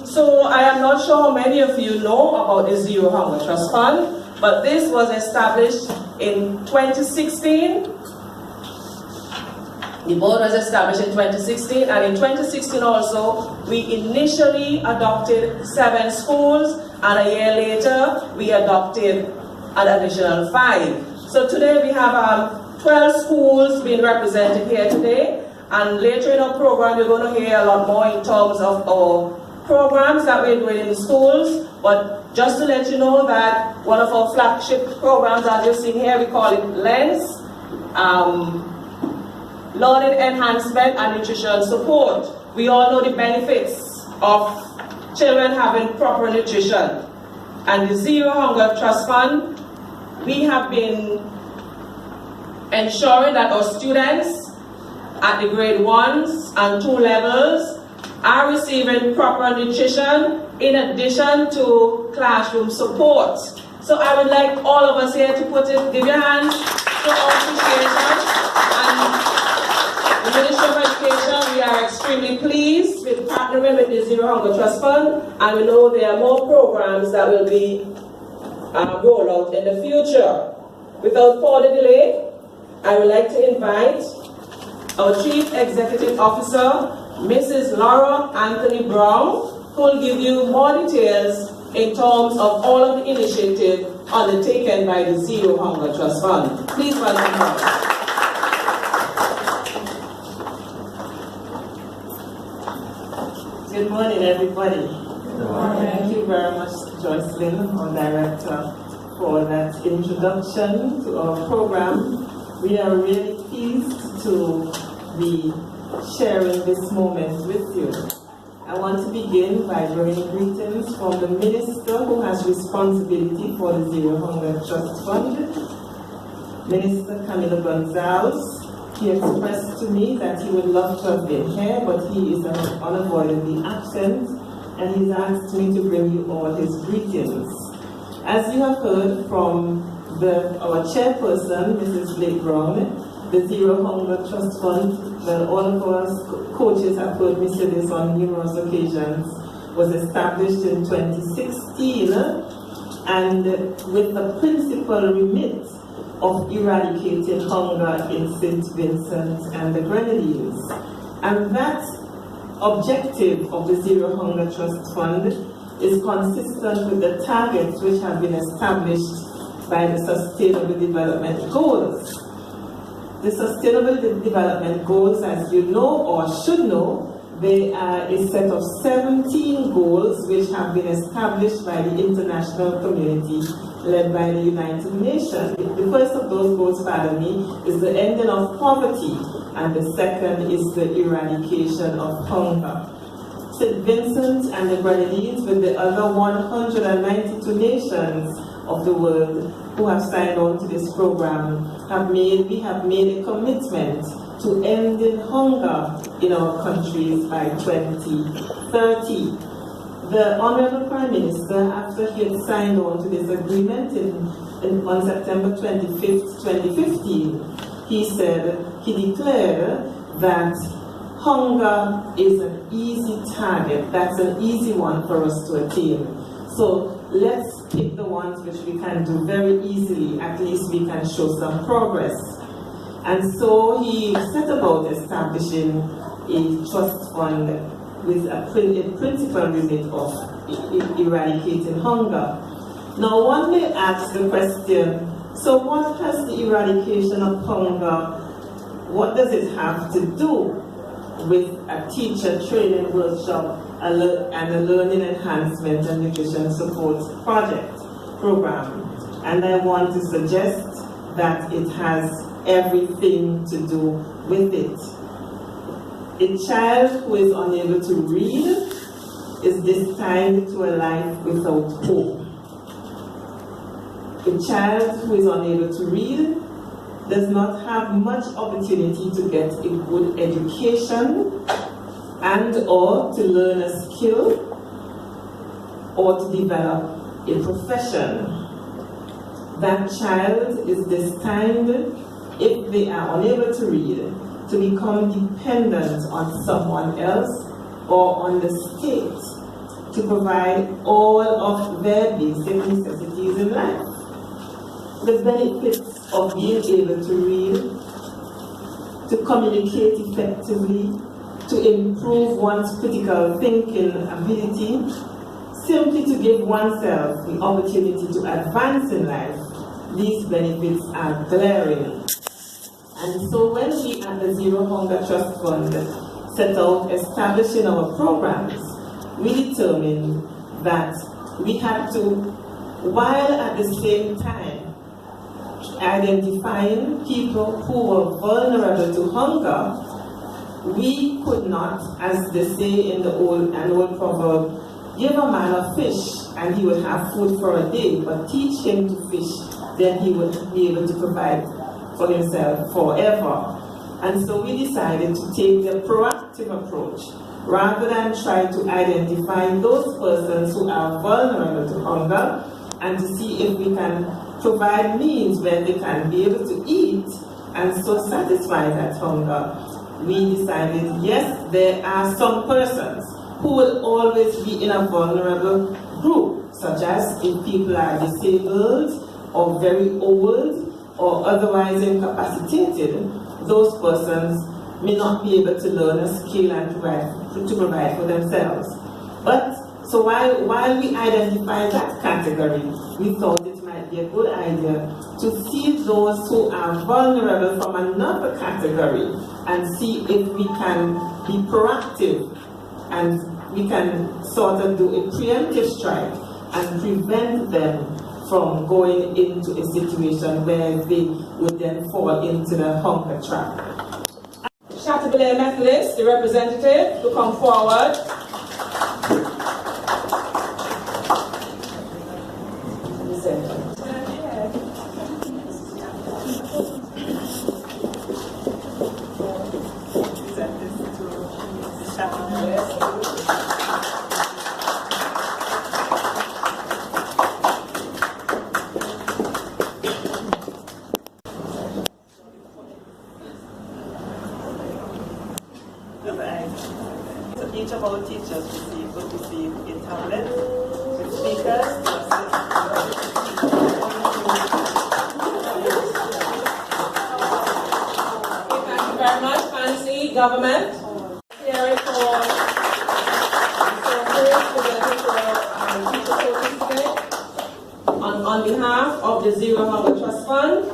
So I am not sure how many of you know about the Zero Hunger Trust Fund, but this was established in 2016. The board was established in 2016, and in 2016 also, we initially adopted 7 schools, and a year later, we adopted an additional 5. So today we have 12 schools being represented here today, and later in our program, you're going to hear a lot more in terms of our programs that we're doing in the schools. But just to let you know that one of our flagship programs, as you're seeing here, we call it LENS, Learning Enhancement and Nutrition Support. We all know the benefits of children having proper nutrition. And the Zero Hunger Trust Fund, we have been ensuring that our students at the grade 1s and 2 levels are receiving proper nutrition in addition to classroom support. So I would like all of us here to give your hands for our appreciation. And the Ministry of Education, we are extremely pleased with partnering with the Zero Hunger Trust Fund, and we know there are more programs that will be rolled out in the future. Without further delay, I would like to invite our Chief Executive Officer, Mrs. Laura Anthony Brown, who will give you more details in terms of all of the initiatives undertaken by the Zero Hunger Trust Fund. Please welcome her. Good morning, everybody. Good morning. Thank you very much, Joycelyn, our director, for that introduction to our program. We are really pleased to be sharing this moment with you. I want to begin by bringing greetings from the minister who has responsibility for the Zero Hunger Trust Fund, Minister Camilo Gonzalez. He expressed to me that he would love to have been here, but he is unavoidably absent, and he's asked me to bring you all his greetings. As you have heard from our chairperson, Mrs. Blake Brown, the Zero Hunger Trust Fund, well, all of us coaches have heard me say this on numerous occasions, was established in 2016, and with the principal remit of eradicating hunger in St. Vincent and the Grenadines. And that objective of the Zero Hunger Trust Fund is consistent with the targets which have been established by the Sustainable Development Goals. The Sustainable Development Goals, as you know or should know, they are a set of 17 goals which have been established by the international community led by the United Nations. The first of those goals, pardon me, is the ending of poverty, and the second is the eradication of hunger. St. Vincent and the Grenadines, with the other 192 nations of the world who have signed on to this program, we have made a commitment to ending hunger in our countries by 2030. The Honorable Prime Minister, after he had signed on to this agreement on September 25th, 2015, he declared that hunger is an easy target. That's an easy one for us to attain. So let's pick the ones which we can do very easily. At least we can show some progress. And so he set about establishing a trust fund with a principal remit of eradicating hunger. Now one may ask the question, so what has the eradication of hunger, what does it have to do with a teacher training workshop and a learning enhancement and nutrition support program? And I want to suggest that it has everything to do with it. A child who is unable to read is destined to a life without hope. A child who is unable to read does not have much opportunity to get a good education and or to learn a skill or to develop a profession. That child is destined, if they are unable to read, to become dependent on someone else or on the state to to provide all of their basic necessities in life. The benefits of being able to read, to communicate effectively, to improve one's critical thinking ability, simply to give oneself the opportunity to advance in life, these benefits are glaring. And so when we at the Zero Hunger Trust Fund set out establishing our programs, we determined that we had to, while at the same time identifying people who were vulnerable to hunger, we could not, as they say in an old proverb, give a man a fish and he would have food for a day, but teach him to fish, then he would be able to provide for himself forever. And so we decided to take the proactive approach, rather than try to identify those persons who are vulnerable to hunger and to see if we can provide means where they can be able to eat and so satisfy that hunger. We decided, yes, there are some persons who will always be in a vulnerable group, such as if people are disabled or very old or otherwise incapacitated. Those persons may not be able to learn a skill and to provide for themselves. But so while we identify that category, we thought it might be a good idea to see those who are vulnerable from another category and see if we can be proactive and we can sort of do a preemptive strike and prevent them from going into a situation where they would then fall into the hunger trap. Chateaubelair Methodist, the representative, to come forward. Each of our teachers will receive a tablet with speakers. Thank you very much, Fancy Government. Here for on behalf of the Zero Hunger Trust Fund,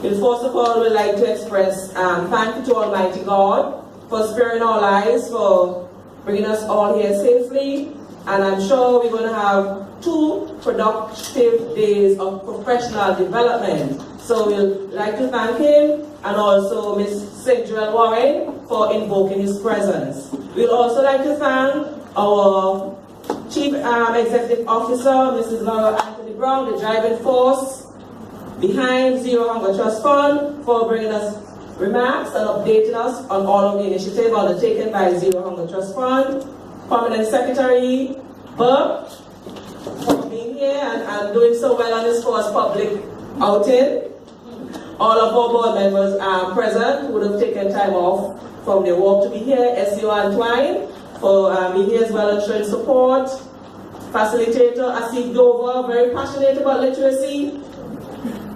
first of all, we'd like to express thank you to Almighty God for sparing our lives, for bringing us all here safely, and I'm sure we're going to have 2 productive days of professional development. So we'd like to thank him and also Ms. St. Joel Warren for invoking his presence. We'd also like to thank our Chief Executive Officer, Mrs. Laura Anthony Brown, the driving force behind Zero Hunger Trust Fund, for bringing us remarks and updating us on all of the initiatives undertaken by Zero Hunger Trust Fund. Permanent Secretary Burke, for being here and doing so well on this first public outing. All of our board members are present who would have taken time off from their work to be here. SEO Antwine for being here as well and showing support. Facilitator Asif Dover, very passionate about literacy.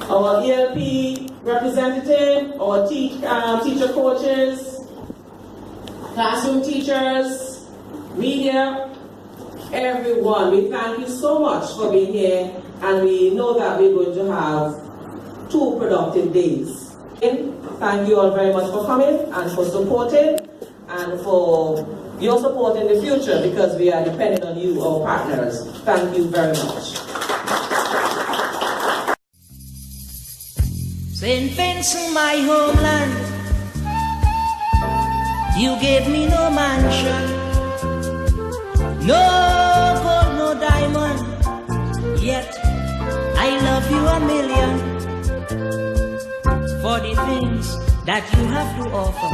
Our ELP representative, our teacher coaches, classroom teachers, media, everyone. We thank you so much for being here, and we know that we're going to have 2 productive days. Thank you all very much for coming and for supporting and for your support in the future, because we are dependent on you, our partners. Thank you very much. St. Vincent, my homeland, you gave me no mansion, no gold, no diamond, yet I love you a million for the things that you have to offer.